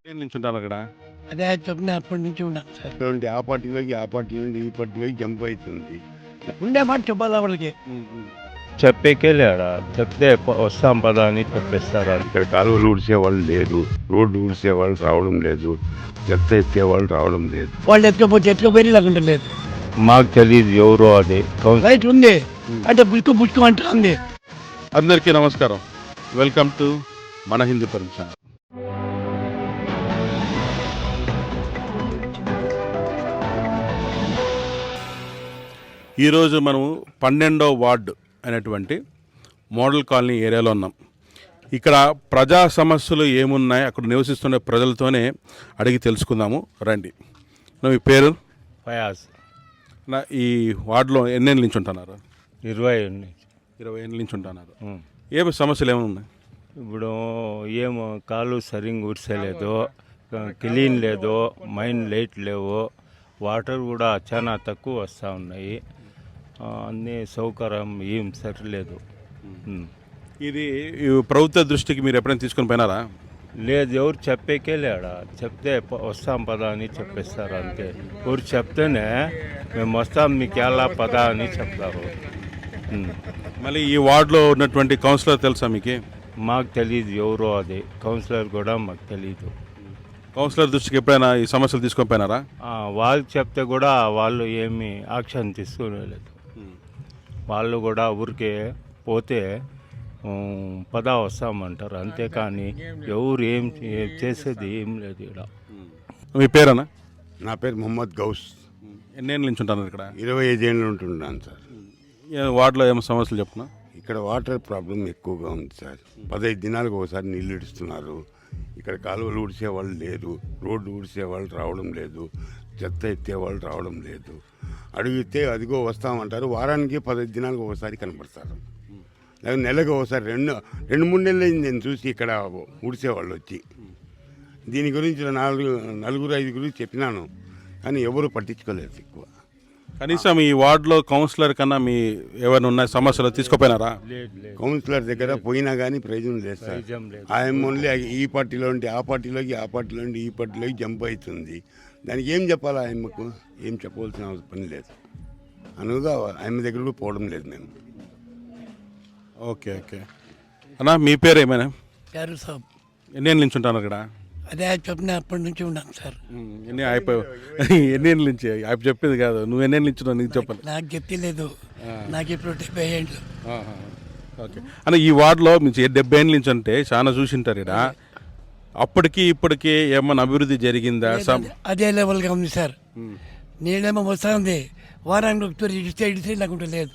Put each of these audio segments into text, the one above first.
ఏం నించుంటారు అక్కడ? అదే చెప్పిన అప్పటి నుంచి ఉన్నాను సార్. చూడండి, ఆ పార్టీలోకి ఆ పార్టీ నుండి ఈ పార్టీలోకి జంప్ అవుతుంది. ఉండే మాట చెప్పాలి వాళ్ళకి. చెప్పేకే లేడా, చెప్తే వస్తాం పదా అని చెప్పేస్తారు. ఇక్కడ కాలువలు ఊడ్చేవాళ్ళు లేదు, రోడ్డు ఊడ్చేవాళ్ళు రావడం లేదు, చెత్త ఎత్తేవాళ్ళు రావడం లేదు. వాళ్ళు ఎత్తుకపోయి లేకుండా లేదు. మాకు తెలియదు ఎవరో అది. రైట్ ఉంది అంటే పుచ్చుకు అంటుంది. అందరికీ నమస్కారం. వెల్కమ్ టు మన హిందూపురం ఛానల్. ఈరోజు మనము 12వ వార్డు అనేటువంటి మోడల్ కాలనీ ఏరియాలో ఉన్నాం. ఇక్కడ ప్రజా సమస్యలు ఏమున్నాయి, అక్కడ నివసిస్తున్న ప్రజలతోనే అడిగి తెలుసుకుందాము రండి. మీ పేరు? ఫయాజ్. ఈ వార్డులో ఎన్నేళ్ళ నుంచి ఉంటున్నారు? 20 ఏళ్ళ నుంచి ఉంటున్నారు. ఏమి సమస్యలు ఏమున్నాయి? ఇప్పుడు ఏమో కాలు సరిగ్గా ఊడ్చలేదు, క్లీన్ లేదు, మైన్ లైట్ లేవు, వాటర్ కూడా చాలా తక్కువ వస్తూ ఉన్నాయి, అన్నీ సౌకర్యం ఏం సరిలేదు. ఇది ప్రభుత్వ దృష్టికి మీరు ఎప్పుడైనా తీసుకొని పోయినారా? లేదు, ఎవరు చెప్పేకే లేడా, చెప్తే వస్తాం పదా అని చెప్పేస్తారు అంతే. ఎవరు చెప్తేనే మేము వస్తాం మీకు ఎలా పదా అని చెప్తారు. మళ్ళీ ఈ వార్డులో ఉన్నటువంటి కౌన్సిలర్ తెలుసా మీకు? మాకు తెలియదు ఎవరో అది, కౌన్సిలర్ కూడా మాకు తెలియదు. కౌన్సిలర్ దృష్టికి ఎప్పుడైనా ఈ సమస్యలు తీసుకొని పోయినారా? వాళ్ళు చెప్తే కూడా వాళ్ళు ఏమీ యాక్షన్ తీసుకోలేదు. వాళ్ళు కూడా ఊరికే పోతే పదా వస్తామంటారు అంతేకాని ఎవరు ఏం చేసేది ఏం లేదు ఇక్కడ. మీ పేరేనా? నా పేరు మొహమ్మద్ గౌస్. ఎన్నేళ్ళ నుంచి ఉంటాను ఇక్కడ? 25 ఏళ్ళు ఉంటున్నాను సార్. వార్డులో ఏమో సమస్యలు చెప్పునా? ఇక్కడ వాటర్ ప్రాబ్లం ఎక్కువగా ఉంది సార్. 15 దినాలకు ఒకసారి నీళ్ళు ఇడుస్తున్నారు. ఇక్కడ కాలువలు ఊడ్చేవాళ్ళు లేదు, రోడ్డు ఊడ్చేవాళ్ళు రావడం లేదు, చెత్త ఎత్తేవాళ్ళు రావడం లేదు. అడిగితే అదిగో వస్తామంటారు, వారానికి 15 దినాలకు ఒకసారి కనపడతారు, లేదా నెలకు ఒకసారి. రెండు మూడు నెలలు నేను చూసి ఇక్కడ ఊడ్చేవాళ్ళు వచ్చి. దీని గురించి నలుగురు ఐదుగురు చెప్పినాను, కానీ ఎవరు పట్టించుకోలేదు ఎక్కువ. కనీసం ఈ వార్డులో కౌన్సిలర్ కన్నా మీ ఏమైనా ఉన్న సమస్యలు తీసుకుపోయినారా? కౌన్సిలర్ దగ్గర పోయినా కానీ ప్రయోజనం లేదు సార్. ఆయన ఓన్లీ ఈ పార్టీలో ఉంటే ఆ పార్టీలోకి, ఆ పార్టీలో ఉంటే ఈ పార్టీలోకి జంప్ అవుతుంది. దానికి ఏం చెప్పాలి? ఆయమ్మకు ఏం చెప్పవలసిన పని లేదు. అనుగా ఆయమ్మ దగ్గర కూడా పోవడం లేదు మేము. ఓకే ఓకే అన్నా, మీ పేరు ఏమైనా? గారు సాబ్. ఎన్నేళ్ళ నుంచి ఉంటాను ఇక్కడ? అదే చెప్పిన అప్పటి నుంచి ఉన్నాను సార్. ఎన్నేళ్ళ నుంచి? ఆయన చెప్పింది కాదు, నువ్వు ఎన్నేళ్ళ నుంచి ఉన్నావు నీకు చెప్పాలి. నాకు చెప్పలేదు, నాకు ఇప్పుడు 70 ఏళ్ళు. ఓకే అన్న, ఈ వార్డులో నుంచి 70 ఏళ్ళ నుంచి అంటే చాలా చూసింటారు ఇక్కడ. అప్పటికి ఇప్పటికి ఏమన్నా అభివృద్ధి జరిగిందా? అదే లెవెల్గా ఉంది సార్. నీళ్ళేమో వస్తూ ఉంది, వారానికి ఒకసారి ఇడిస్తే లేకుంటే లేదు.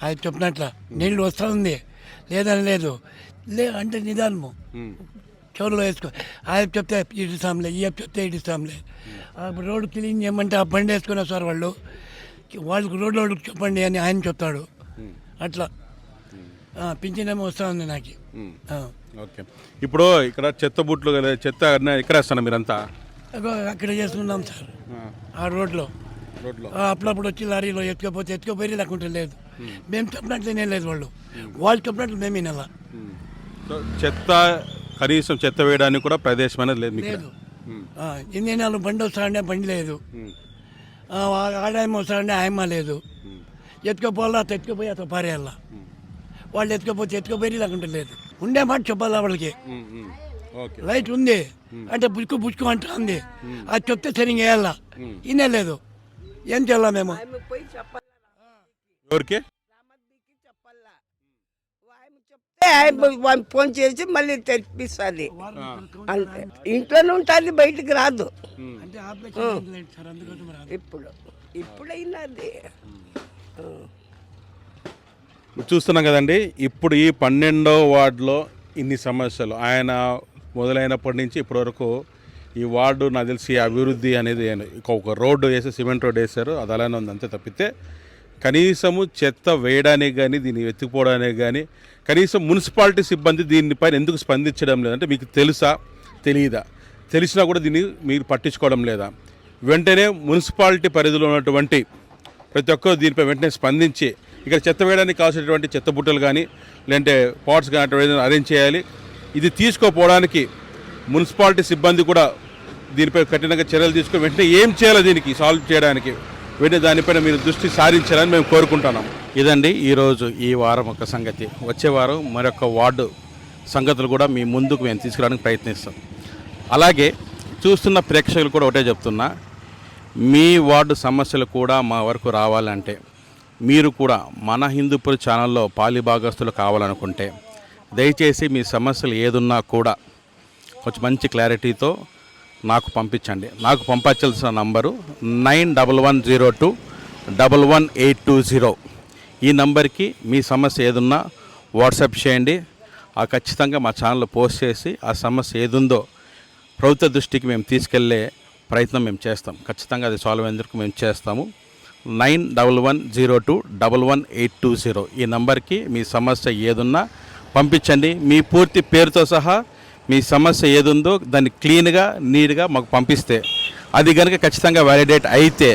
అది చెప్పినట్ల నీళ్ళు వస్తూ ఉంది, లేదని లేదు అంటే నిదానము చెవుల్లో వేసుకో. ఆయన చెప్తే ఇడుస్తాంలే, ఈ చెప్తే ఇడుస్తాంలే. రోడ్డు క్లీన్ చేయమంటే ఆ బండి వేసుకున్నారు సార్ వాళ్ళు. వాళ్ళకి రోడ్డు చెప్పండి అని ఆయన చెప్తాడు. అట్లా పింఛనేమో వస్తూ ఉంది నాకు. ఓకే, ఇప్పుడు ఇక్కడ చెత్త బుట్లు చెత్త ఎక్కడ వేస్తాను మీరంతా? అక్కడ చేసుకున్నాం సార్, ఆ రోడ్లో. అప్పుడప్పుడు వచ్చి లారీలో ఎత్తుకపోయి లేకుంటే లేదు. మేము చెప్పినట్లేనే లేదు, వాళ్ళు చెప్పినట్లు మేము వినాల. చెత్త కనీసం చెత్త వేయడానికి కూడా ప్రదేశం అనేది లేదు లేదు. ఎన్ని నాలుగు బండి వస్తాడంటే బండి లేదు, ఆడాయమ వస్తాడంటే ఆయమ్మ లేదు. ఎత్తుకపోవాలా ఎత్తుకపోయి అతను పారేయాల. వాళ్ళు ఎత్తుకపోయి లేకుంటే లేదు. ఉండే మాట చెప్పాలా వాళ్ళకి. రైట్ ఉంది అంటే పుచ్చుకు అంటుంది, అది చెప్తే సరిగ్గా వేయాల. ఇనే లేదు, ఏం చేయాలా మేము? ఎవరికి ఫోన్ చేసి మళ్ళీ తెప్పిస్తుంది అంతే. ఇంట్లోనే ఉంటుంది, బయటికి రాదు. ఇప్పుడైనది చూస్తున్నాం కదండి. ఇప్పుడు ఈ 12వ వార్డులో ఇన్ని సమస్యలు ఆయన మొదలైనప్పటి నుంచి ఇప్పటివరకు ఈ వార్డు నాకు తెలిసి అభివృద్ధి అనేది ఒక రోడ్డు వేసి సిమెంట్ రోడ్డు వేశారు, అది అలానే ఉంది అంతే తప్పితే కనీసము చెత్త వేయడానికి కానీ దీన్ని ఎత్తుకుపోవడానికి కానీ కనీసం మున్సిపాలిటీ సిబ్బంది దీనిపైన ఎందుకు స్పందించడం లేదంటే మీకు తెలుసా తెలియదా? తెలిసినా కూడా దీన్ని మీరు పట్టించుకోవడం లేదా? వెంటనే మున్సిపాలిటీ పరిధిలో ఉన్నటువంటి ప్రతి ఒక్కరు దీనిపై వెంటనే స్పందించి ఇక్కడ చెత్త వేయడానికి కావాల్సినటువంటి చెత్త బుట్టలు కానీ లేదంటే పాట్స్ కానీ అరేంజ్ చేయాలి. ఇది తీసుకోపోవడానికి మున్సిపాలిటీ సిబ్బంది కూడా దీనిపై కఠినంగా చర్యలు తీసుకుని వెంటనే ఏం చేయాలో దీనికి సాల్వ్ చేయడానికి వెంటనే దానిపైన మీరు దృష్టి సారించాలని మేము కోరుకుంటున్నాం. ఇదండి ఈరోజు ఈ వారం ఒక సంగతి. వచ్చే వారం మరొక వార్డు సంగతులు కూడా మీ ముందుకు మేము తీసుకురావడానికి ప్రయత్నిస్తాం. అలాగే చూస్తున్న ప్రేక్షకులు కూడా ఒకటే చెప్తున్నా, మీ వార్డు సమస్యలు కూడా మా వరకు రావాలంటే మీరు కూడా మన హిందూపూర్ ఛానల్లో పాలిభాగస్తులు కావాలనుకుంటే దయచేసి మీ సమస్యలు ఏదున్నా కూడా కొంచెం మంచి క్లారిటీతో నాకు పంపించండి. నాకు పంపించాల్సిన నంబరు 9110211820. ఈ నంబర్కి మీ సమస్య ఏదున్నా వాట్సాప్ చేయండి. ఆ ఖచ్చితంగా మా ఛానల్లో పోస్ట్ చేసి ఆ సమస్య ఏదుందో ప్రభుత్వ దృష్టికి మేము తీసుకెళ్లే ప్రయత్నం మేము చేస్తాం. ఖచ్చితంగా అది సాల్వ్ అయ్యేందుకు మేము చేస్తాము. 9110211820 ఈ నంబర్కి మీ సమస్య ఏదున్నా పంపించండి. మీ పూర్తి పేరుతో సహా మీ సమస్య ఏదుందో దాన్ని క్లీన్గా నీట్గా మాకు పంపిస్తే అది కనుక ఖచ్చితంగా వ్యాలిడేట్ అయితే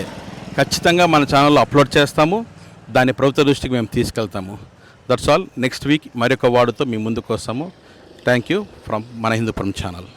ఖచ్చితంగా మన ఛానల్లో అప్లోడ్ చేస్తాము. దాన్ని ప్రభుత్వ దృష్టికి మేము తీసుకెళ్తాము. That's all. నెక్స్ట్ వీక్ మరొక వార్డుతో మీ ముందుకు వస్తాము. థ్యాంక్ యూ ఫ్రమ్ మన హిందూపురం ఛానల్.